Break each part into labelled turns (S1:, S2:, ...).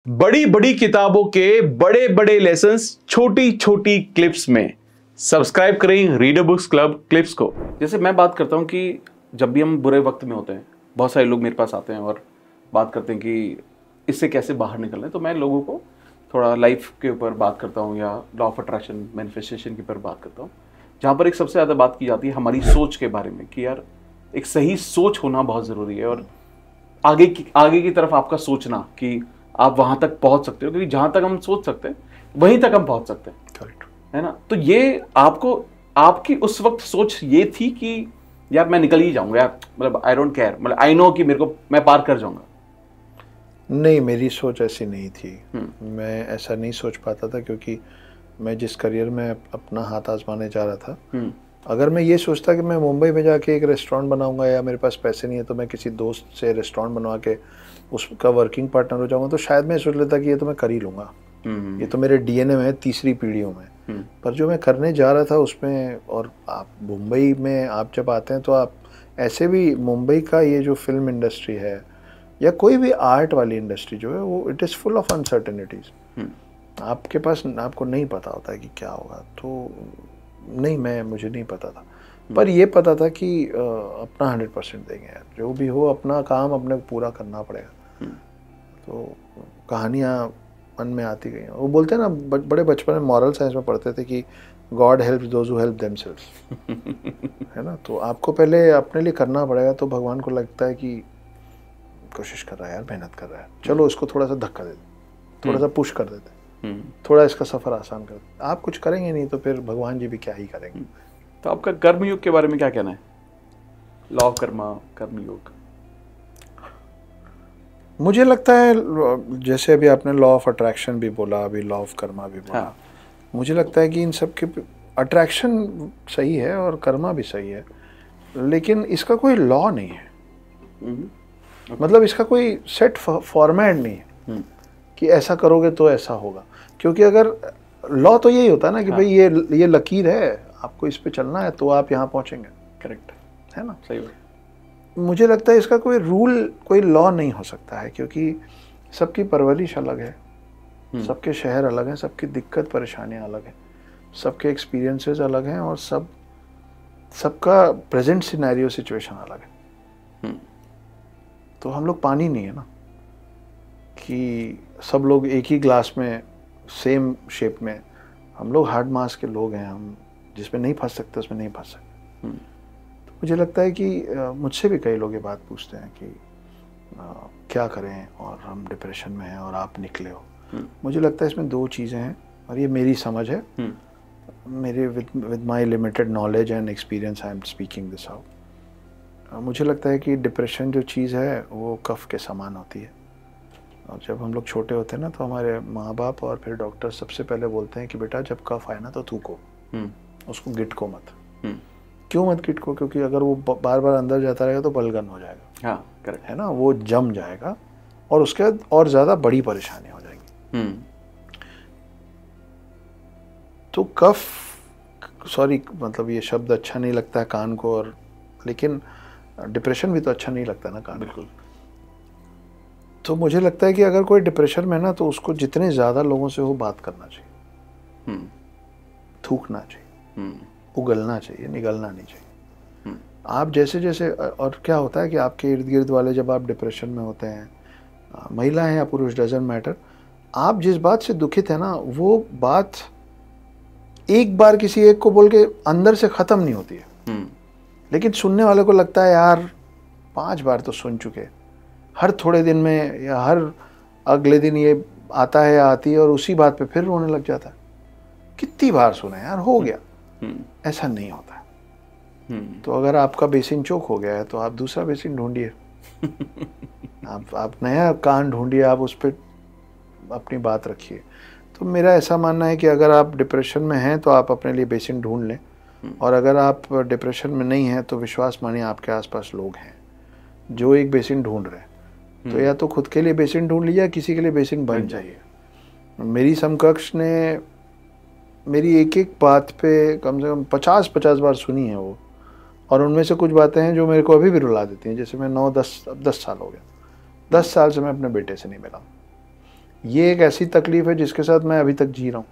S1: बड़ी बड़ी किताबों के बड़े बड़े लेसन्स छोटी छोटी क्लिप्स में। सब्सक्राइब करें रीडर बुक्स क्लब क्लिप्स को। जैसे मैं बात करता हूं कि जब भी हम बुरे वक्त में होते हैं, बहुत सारे लोग मेरे पास आते हैं और बात करते हैं कि इससे कैसे बाहर निकलना है, तो मैं लोगों को थोड़ा लाइफ के ऊपर बात करता हूं या लॉ ऑफ अट्रैक्शन मैनिफेस्टेशन के ऊपर बात करता हूं, जहां पर एक सबसे ज़्यादा बात की जाती है हमारी सोच के बारे में कि यार एक सही सोच होना बहुत ज़रूरी है और आगे की तरफ आपका सोचना कि आप वहां तक पहुंच सकते हो, क्योंकि जहां तक हम सोच सकते हैं वहीं तक हम पहुंच सकते हैं।
S2: करेक्ट
S1: है ना? तो ये आपको आपकी उस वक्त सोच ये थी कि यार मैं निकल ही जाऊंगा, यार मतलब आई डोंट केयर, मतलब आई नो कि मेरे को मैं पार कर जाऊंगा।
S2: नहीं, मेरी सोच ऐसी नहीं थी। मैं ऐसा नहीं सोच पाता था क्योंकि मैं जिस करियर में अपना हाथ आजमाने जा रहा था, अगर मैं ये सोचता कि मैं मुंबई में जाके एक रेस्टोरेंट बनाऊंगा या मेरे पास पैसे नहीं है तो मैं किसी दोस्त से रेस्टोरेंट बनवा के उसका वर्किंग पार्टनर हो जाऊंगा, तो शायद मैं सोच लेता कि ये तो मैं कर ही लूँगा, ये तो मेरे डीएनए में है, तीसरी पीढ़ियों में। पर जो मैं करने जा रहा था उसमें, और आप मुंबई में आप जब आते हैं तो आप ऐसे भी, मुंबई का ये जो फिल्म इंडस्ट्री है या कोई भी आर्ट वाली इंडस्ट्री जो है, वो it is full of uncertainties. आपके पास आपको नहीं पता होता है कि क्या होगा। तो नहीं, मुझे नहीं पता था, पर ये पता था कि अपना 100% देंगे यार, जो भी हो अपना काम अपने को पूरा करना पड़ेगा। तो कहानियाँ मन में आती गई। वो बोलते हैं ना, बड़े बचपन में मॉरल साइंस में पढ़ते थे कि God helps those who help themselves. है ना? तो आपको पहले अपने लिए करना पड़ेगा, तो भगवान को लगता है कि कोशिश कर रहा है यार, मेहनत कर रहा है, चलो इसको थोड़ा सा धक्का दे दे, थोड़ा सा पुश कर देते, थोड़ा इसका सफ़र आसान कर देते। आप कुछ करेंगे नहीं तो फिर भगवान जी भी क्या ही करेंगे।
S1: तो आपका कर्मयोग के बारे में क्या कहना है? लॉ ऑफ कर्मा, कर्मयोग।
S2: मुझे लगता है, जैसे अभी आपने लॉ ऑफ अट्रैक्शन भी बोला, अभी लॉ ऑफ कर्मा भी बोला।
S1: हाँ।
S2: मुझे लगता है कि इन सब के अट्रैक्शन सही है और कर्मा भी सही है, लेकिन इसका कोई लॉ नहीं है। मतलब इसका कोई सेट फॉर्मेट नहीं है कि ऐसा करोगे तो ऐसा होगा। क्योंकि अगर लॉ तो यही होता है ना कि भाई ये लकीर है, आपको इस पे चलना है तो आप यहाँ पहुँचेंगे।
S1: करेक्ट
S2: है ना?
S1: सही बात।
S2: मुझे लगता है इसका कोई रूल, कोई लॉ नहीं हो सकता है, क्योंकि सबकी परवरिश अलग है, सबके शहर अलग हैं, सबकी दिक्कत परेशानियां अलग हैं, सबके एक्सपीरियंसेस अलग हैं और सबका प्रेजेंट सिनेरियो सिचुएशन अलग है। तो हम लोग पानी नहीं है ना कि सब लोग एक ही ग्लास में सेम शेप में। हम लोग हार्ड मास के लोग हैं, हम जिसमें नहीं फंस सकते उसमें नहीं फंस सकते। तो मुझे लगता है कि मुझसे भी कई लोग ये बात पूछते हैं कि क्या करें, और हम डिप्रेशन में हैं और आप निकले हो। मुझे लगता है इसमें दो चीज़ें हैं, और ये मेरी समझ है, मेरे with my limited knowledge and experience I am speaking this out. मुझे लगता है कि डिप्रेशन जो चीज़ है वो कफ के समान होती है, और जब हम लोग छोटे होते हैं ना तो हमारे माँ बाप और फिर डॉक्टर सबसे पहले बोलते हैं कि बेटा जब कफ आए ना तो थूको, उसको गिटको मत। क्यों मत गिटको? क्योंकि अगर वो बार बार अंदर जाता रहेगा तो बलगन हो जाएगा।
S1: हाँ करेक्ट
S2: है ना? वो जम जाएगा और उसके बाद और ज़्यादा बड़ी परेशानी हो जाएगी। तो कफ, सॉरी मतलब ये शब्द अच्छा नहीं लगता है कान को, और लेकिन डिप्रेशन भी तो अच्छा नहीं लगता ना कान।
S1: बिल्कुल।
S2: तो मुझे लगता है कि अगर कोई डिप्रेशन में ना तो उसको जितने ज़्यादा लोगों से हो बात करना चाहिए, थूकना चाहिए, उगलना चाहिए, निगलना नहीं चाहिए। आप जैसे जैसे, और क्या होता है कि आपके इर्द गिर्द वाले जब आप डिप्रेशन में होते हैं, महिला हैं या पुरुष, डजंट मैटर, आप जिस बात से दुखित है ना वो बात एक बार किसी एक को बोल के अंदर से ख़त्म नहीं होती है, लेकिन सुनने वाले को लगता है यार 5 बार तो सुन चुके, हर थोड़े दिन में या हर अगले दिन ये आता है या आती है और उसी बात पे फिर रोने लग जाता है। कितनी बार सुना यार, हो गया। ऐसा नहीं होता है। तो अगर आपका बेसिन चोक हो गया है तो आप दूसरा बेसिन ढूंढिए। आप नया कान ढूंढिए, आप उस पर अपनी बात रखिए। तो मेरा ऐसा मानना है कि अगर आप डिप्रेशन में हैं तो आप अपने लिए बेसिन ढूंढ लें, और अगर आप डिप्रेशन में नहीं हैं तो विश्वास मानिए आपके आसपास लोग हैं जो एक बेसिन ढूंढ रहे हैं। तो या तो खुद के लिए बेसिन ढूंढ लीजिए, किसी के लिए बेसिन बन जाइए। मेरी समकक्ष ने मेरी एक एक बात पे कम से कम 50 बार सुनी है वो, और उनमें से कुछ बातें हैं जो मेरे को अभी भी रुला देती हैं। जैसे मैं 9-10 अब 10 साल हो गया, 10 साल से मैं अपने बेटे से नहीं मिला। ये एक ऐसी तकलीफ है जिसके साथ मैं अभी तक जी रहा हूँ।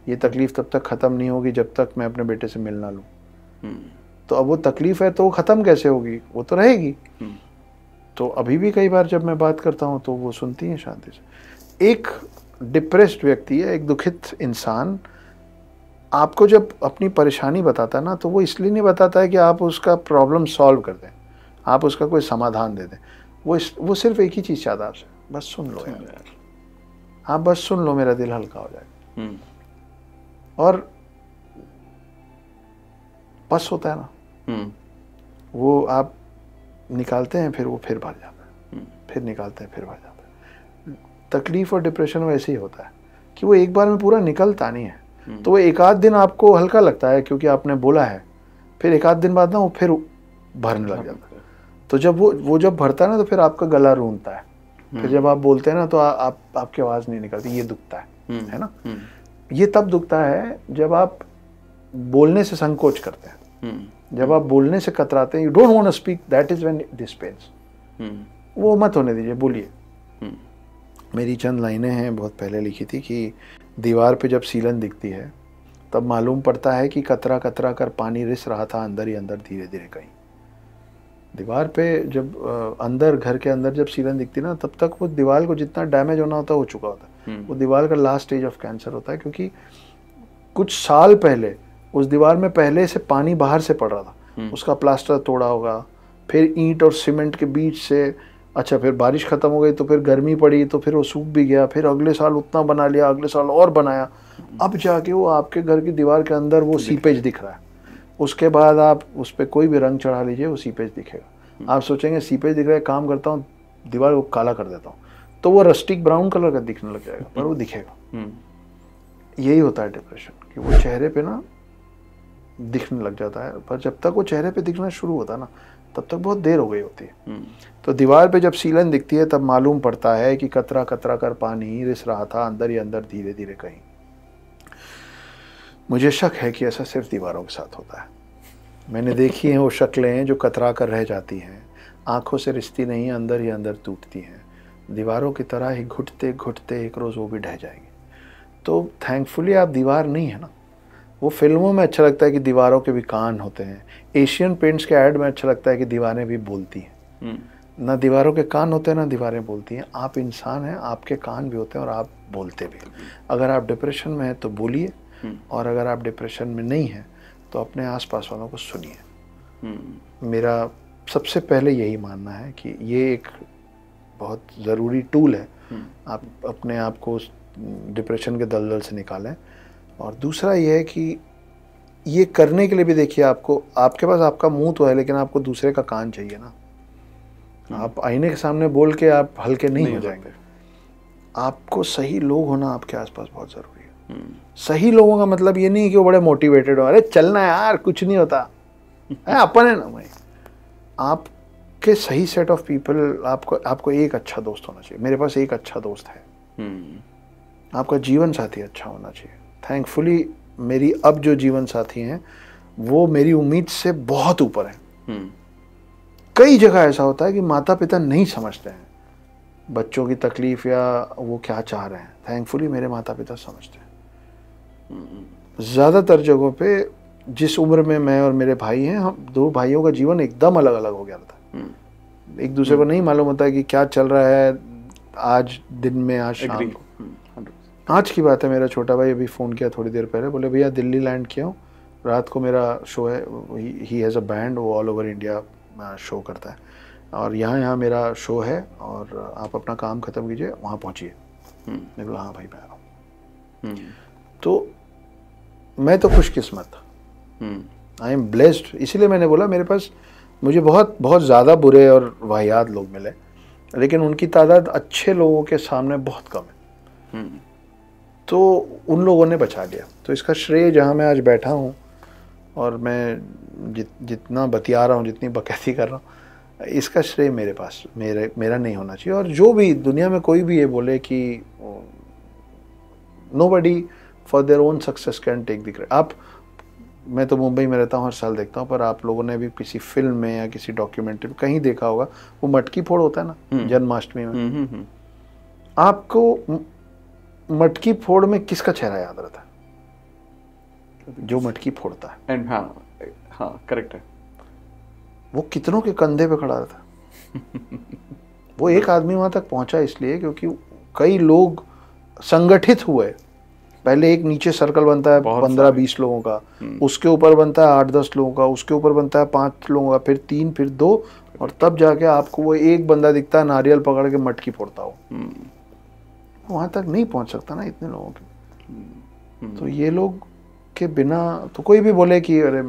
S2: ये तकलीफ तब तक ख़त्म नहीं होगी जब तक मैं अपने बेटे से मिल ना लूँ। तो अब वो तकलीफ है तो वो ख़त्म कैसे होगी, वो तो रहेगी। तो अभी भी कई बार जब मैं बात करता हूँ तो वो सुनती हैं शांति से। एक डिप्रेस्ड व्यक्ति है, एक दुखित इंसान आपको जब अपनी परेशानी बताता है ना, तो वो इसलिए नहीं बताता है कि आप उसका प्रॉब्लम सॉल्व कर दें, आप उसका कोई समाधान दे दें। वो सिर्फ एक ही चीज़ चाहता है आपसे, बस सुन लो यार, आप बस सुन लो, मेरा दिल हल्का हो जाएगा। और बस होता है ना, वो आप निकालते हैं, फिर वो फिर भर जाता है, फिर निकालते हैं, फिर भर जाता है। तकलीफ और डिप्रेशन वैसे ही होता है कि वो एक बार में पूरा निकलता नहीं है। तो वो एक आध दिन आपको हल्का लगता है क्योंकि आपने बोला है, फिर एक आध दिन बाद ना वो फिर भरने लग जाता है। तो जब वो जब भरता है ना, तो फिर आपका गला रूंधता है। फिर जब आप बोलते हैं ना, तो आपकी आवाज़ नहीं निकलती, ये दुखता है ना। ये तब दुखता है जब आप बोलने से संकोच करते हैं, जब आप बोलने से कतराते हैं, you don't want to speak, that is when this happens. वो मत होने दीजिए, बोलिए। मेरी चंद लाइनें हैं, बहुत पहले लिखी थी कि दीवार पे जब सीलन दिखती है तब मालूम पड़ता है कि कतरा कतरा कर पानी रिस रहा था अंदर ही अंदर, धीरे धीरे कहीं। दीवार पे जब अंदर, घर के अंदर जब सीलन दिखती ना, तब तक वो दीवार को जितना डैमेज होना होता है हो चुका होता है। वो दीवार का लास्ट स्टेज ऑफ कैंसर होता है, क्योंकि कुछ साल पहले उस दीवार में पहले से पानी बाहर से पड़ रहा था, उसका प्लास्टर तोड़ा होगा, फिर ईंट और सीमेंट के बीच से, अच्छा फिर बारिश खत्म हो गई तो फिर गर्मी पड़ी तो फिर वो सूख भी गया, फिर अगले साल उतना बना लिया, अगले साल और बनाया, अब जाके वो आपके घर की दीवार के अंदर वो सीपेज दिख रहा है। उसके बाद आप उस पर कोई भी रंग चढ़ा लीजिए, वो सीपेज दिखेगा। आप सोचेंगे सीपेज दिख रहा है, काम करता हूँ दीवार को काला कर देता हूँ, तो वो रस्टिक ब्राउन कलर का दिखने लग जाएगा, पर वो दिखेगा। यही होता है डिप्रेशन, कि वो चेहरे पे ना दिखने लग जाता है, पर जब तक वो चेहरे पे दिखना शुरू होता है ना, तब तक बहुत देर हो गई होती है। तो दीवार पे जब सीलन दिखती है तब मालूम पड़ता है कि कतरा कतरा कर पानी रिस रहा था अंदर ही अंदर, धीरे धीरे कहीं। मुझे शक है कि ऐसा सिर्फ दीवारों के साथ होता है। मैंने देखी हैं वो शक्लें जो कतरा कर रह जाती हैं, आंखों से रिश्ती नहीं, अंदर ही अंदर टूटती हैं, दीवारों की तरह ही घुटते घुटते एक रोज़ वो भी ढह जाएंगी। तो थैंकफुली आप दीवार नहीं है ना। वो फिल्मों में अच्छा लगता है कि दीवारों के भी कान होते हैं, एशियन पेंट्स के ऐड में अच्छा लगता है कि दीवारें भी बोलती हैं। ना दीवारों के कान होते हैं ना दीवारें बोलती हैं। आप इंसान हैं, आपके कान भी होते हैं और आप बोलते भी। अगर आप डिप्रेशन में हैं तो बोलिए, और अगर आप डिप्रेशन में नहीं हैं तो अपने आसपास वालों को सुनिए। मेरा सबसे पहले यही मानना है कि ये एक बहुत ज़रूरी टूल है, आप अपने आप को डिप्रेशन के दलदल से निकालें। और दूसरा ये है कि ये करने के लिए भी देखिए, आपके पास आपका मुंह तो है, लेकिन आपको दूसरे का कान चाहिए ना। आप आईने के सामने बोल के आप हल्के नहीं हो जाएंगे। आपको सही लोग होना आपके आसपास बहुत ज़रूरी है। सही लोगों का मतलब ये नहीं है कि वो बड़े मोटिवेटेड हो, अरे चलना यार कुछ नहीं होता, अपन है ना भाई। आपके सही सेट ऑफ पीपल, आपको एक अच्छा दोस्त होना चाहिए। मेरे पास एक अच्छा दोस्त है। आपका जीवन साथी अच्छा होना चाहिए। थैंकफुली मेरी अब जो जीवन साथी हैं वो मेरी उम्मीद से बहुत ऊपर हैं। कई जगह ऐसा होता है कि माता पिता नहीं समझते हैं बच्चों की तकलीफ या वो क्या चाह रहे हैं। थैंकफुली मेरे माता पिता समझते हैं। ज़्यादातर जगहों पे जिस उम्र में मैं और मेरे भाई हैं, हम दो भाइयों का जीवन एकदम अलग अलग हो गया था। एक दूसरे को नहीं मालूम होता कि क्या चल रहा है आज दिन में, आज शाम को। आज की बात है, मेरा छोटा भाई अभी फ़ोन किया थोड़ी देर पहले, बोले भैया दिल्ली लैंड किया हूँ, रात को मेरा शो है, ही हैज़ अ बैंड, वो ऑल ओवर इंडिया शो करता है, और यहाँ मेरा शो है और आप अपना काम ख़त्म कीजिए, वहाँ पहुँचिए। मैं बोला हाँ भाई मैं आ रहा हूँ। तो मैं तो खुशकिस्मत था, आई एम ब्लेस्ड। इसीलिए मैंने बोला मेरे पास, मुझे बहुत बहुत ज़्यादा बुरे और वाहियात लोग मिले, लेकिन उनकी तादाद अच्छे लोगों के सामने बहुत कम है। तो उन लोगों ने बचा लिया। तो इसका श्रेय, जहाँ मैं आज बैठा हूँ और मैं जितना बतिया रहा हूँ, जितनी बकैती कर रहा हूँ, इसका श्रेय मेरे पास, मेरा नहीं होना चाहिए। और जो भी दुनिया में कोई भी ये बोले कि nobody for their own success can take the credit. मैं तो मुंबई में रहता हूँ, हर साल देखता हूँ, पर आप लोगों ने भी किसी फिल्म में या किसी डॉक्यूमेंट्री में कहीं देखा होगा, वो मटकी फोड़ होता है ना जन्माष्टमी में। आपको मटकी फोड़ में किसका चेहरा याद रहता है? जो मटकी फोड़ता है।
S1: एंड हाँ करेक्ट है।
S2: वो कितनों के कंधे पे खड़ा रहता है। वो एक आदमी वहां तक पहुंचा इसलिए क्योंकि कई लोग संगठित हुए। पहले एक नीचे सर्कल बनता है 15-20 लोगों का, उसके ऊपर बनता है 8-10 लोगों का, उसके ऊपर बनता है 5 लोगों का, फिर 3, फिर 2, और तब जाके आपको वो एक बंदा दिखता है नारियल पकड़ के मटकी फोड़ता हो। वहां तक नहीं पहुंच सकता ना इतने लोगों के। तो ये लोग के बिना तो कोई भी बोले कि अरे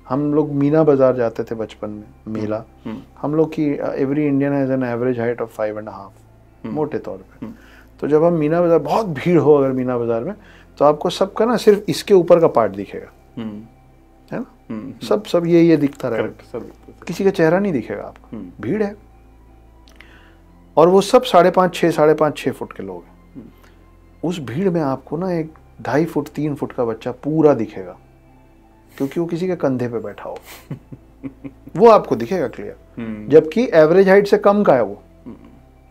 S2: हम लोग मीना बाजार जाते थे बचपन में, मेला। हम लोग की every Indian has an average height of 5.5 मोटे तौर पे। तो जब हम मीना बाजार, बहुत भीड़ हो अगर मीना बाजार में, तो आपको सबका ना सिर्फ इसके ऊपर का पार्ट दिखेगा, है ना? सब ये दिखता रहेगा, किसी का चेहरा नहीं दिखेगा आपको। भीड़ है और वो सब 5.5-6 फुट के लोग हैं। उस भीड़ में आपको ना एक 2.5 फुट 3 फुट का बच्चा पूरा दिखेगा, क्योंकि वो किसी के कंधे पे बैठा हो। वो आपको दिखेगा क्लियर, जबकि एवरेज हाइट से कम का है वो,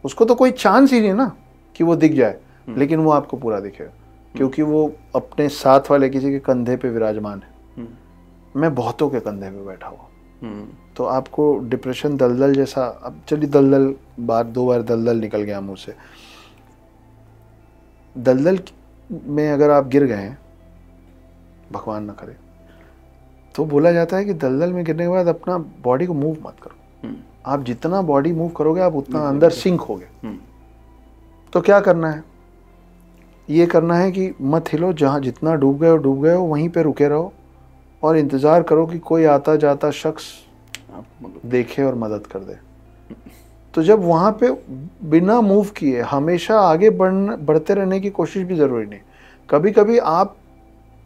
S2: उसको तो कोई चांस ही नहीं ना कि वो दिख जाए, लेकिन वो आपको पूरा दिखेगा क्योंकि वो अपने साथ वाले किसी के कंधे पे विराजमान है। मैं बहुतों के कंधे पे बैठा हुआ। तो आपको डिप्रेशन दलदल जैसा, अब चलिए दलदल 2 बार दलदल निकल गया मुंह से। दलदल में अगर आप गिर गए, भगवान ना करे, तो बोला जाता है कि दलदल में गिरने के बाद अपना बॉडी को मूव मत करो। आप जितना बॉडी मूव करोगे आप उतना अंदर सिंक होगे। तो क्या करना है? ये करना है कि मत हिलो, जहाँ जितना डूब गए हो वहीं पे रुके रहो और इंतज़ार करो कि कोई आता जाता शख्स देखे और मदद कर दे। तो जब वहाँ पे बिना मूव किए हमेशा आगे बढ़ते रहने की कोशिश भी ज़रूरी नहीं। कभी कभी आप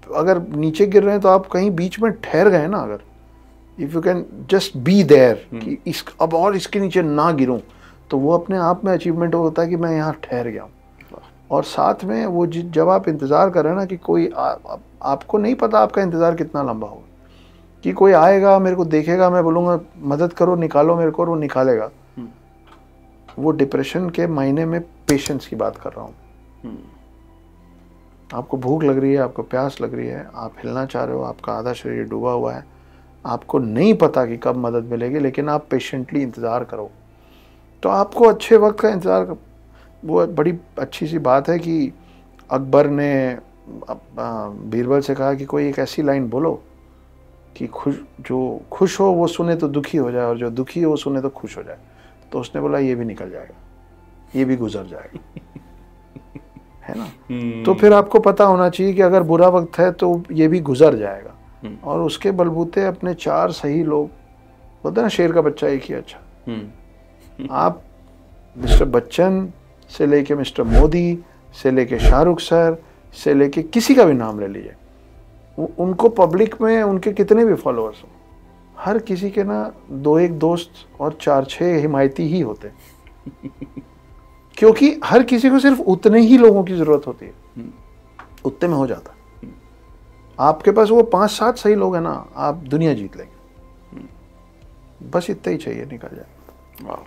S2: अगर नीचे गिर रहे हैं तो आप कहीं बीच में ठहर गए ना, अगर if you can just be there कि अब और इसके नीचे ना गिरूं, तो वो अपने आप में अचीवमेंट होता है कि मैं यहाँ ठहर गया हूँ। और साथ में वो जब आप इंतज़ार कर रहे हैं ना कि कोई आपको नहीं पता आपका इंतज़ार कितना लंबा होगा, कि कोई आएगा मेरे को देखेगा, मैं बोलूँगा मदद करो निकालो मेरे को, और वो निकालेगा। वो डिप्रेशन के मायने में पेशेंस की बात कर रहा हूँ। आपको भूख लग रही है, आपको प्यास लग रही है, आप हिलना चाह रहे हो, आपका आधा शरीर डूबा हुआ है, आपको नहीं पता कि कब मदद मिलेगी, लेकिन आप पेशेंटली इंतज़ार करो तो आपको अच्छे वक्त का इंतज़ार। वो बड़ी अच्छी सी बात है कि अकबर ने बीरबल से कहा कि कोई एक ऐसी लाइन बोलो कि जो खुश हो वो सुने तो दुखी हो जाए, और जो दुखी हो वो सुने तो खुश हो जाए। तो उसने बोला ये भी निकल जाएगा, ये भी गुजर जाएगा, है ना? तो फिर आपको पता होना चाहिए कि अगर बुरा वक्त है तो ये भी गुजर जाएगा, और उसके बलबूते अपने 4 सही लोग होते हैं ना, शेर का बच्चा एक ही अच्छा। आप मिस्टर बच्चन से लेके मिस्टर मोदी से लेके शाहरुख सर से लेके किसी का भी नाम ले लीजिए, उनको पब्लिक में उनके कितने भी फॉलोअर्स हो, हर किसी के ना 2-1 दोस्त और 4-6 हिमायती ही होते हैं। क्योंकि हर किसी को सिर्फ उतने ही लोगों की जरूरत होती है, उतने में हो जाता है। आपके पास वो 5-7 सही लोग हैं ना, आप दुनिया जीत लेंगे। बस इतना ही चाहिए, निकल जाए।